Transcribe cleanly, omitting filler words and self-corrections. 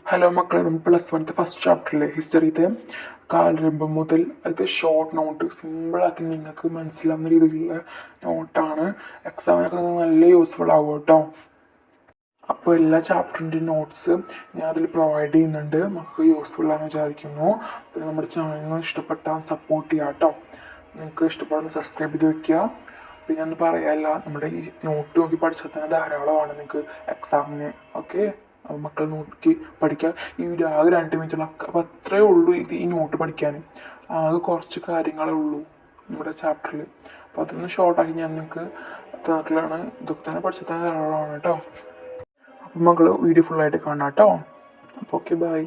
Hello മക്കളെ, നമ്മൾ +1 first ചാപ്റ്ററിലെ ഹിസ്റ്ററിത്തെ കാലരംഭം മുതൽ അത് ഷോർട്ട് നോട്ട് സിമ്പിളാക്കി നിങ്ങൾക്ക് മനസ്സിലാവുന്ന രീതിയിലുള്ള നോട്ടാണ്. എക്സാമിനൊക്കെ നല്ല യൂസ്ഫുൾ ആവും കേട്ടോ. അപ്പോൾ എല്ലാ ചാപ്റ്ററിൻ്റെയും നോട്ട്സ് ഞാൻ അതിൽ പ്രൊവൈഡ് ചെയ്യുന്നുണ്ട്. നമുക്ക് യൂസ്ഫുൾ ആണെന്ന് വിചാരിക്കുന്നു. പിന്നെ നമ്മുടെ ചാനലിന് ഇഷ്ടപ്പെട്ടാൽ സപ്പോർട്ട് ചെയ്യാം കേട്ടോ. നിങ്ങൾക്ക് ഇഷ്ടപ്പെടുന്ന സബ്സ്ക്രൈബ് ചെയ്ത് വെക്കുക. പിന്നെ ഒന്ന് പറയാല്ല, നമ്മുടെ ഈ നോട്ട് നോക്കി പഠിച്ചാൽ തന്നെ ധാരാളമാണ് നിങ്ങൾക്ക് എക്സാമിന്. ഓക്കെ, അപ്പോൾ മക്കൾ നോക്കി പഠിക്കുക. ഈ വീഡിയോ ആകെ 2 മിനിറ്റുള്ള, അപ്പോൾ അത്രയേ ഉള്ളൂ ഈ നോട്ട് പഠിക്കാൻ. ആകെ കുറച്ച് കാര്യങ്ങളേ ഉള്ളൂ നമ്മുടെ ചാപ്റ്ററിൽ. അപ്പോൾ അതൊന്ന് ഷോർട്ടാക്കി ഞാൻ നിങ്ങൾക്ക് തന്നിട്ടുള്ളതാണ്. ഇതൊക്കെ തന്നെ പഠിച്ചാൽ തന്നെ ധാരാളമാണ് കേട്ടോ. അപ്പം മക്കൾ വീഡിയോ ഫുള്ളായിട്ട് കാണാം കേട്ടോ. അപ്പോൾ ഓക്കെ, ബൈ.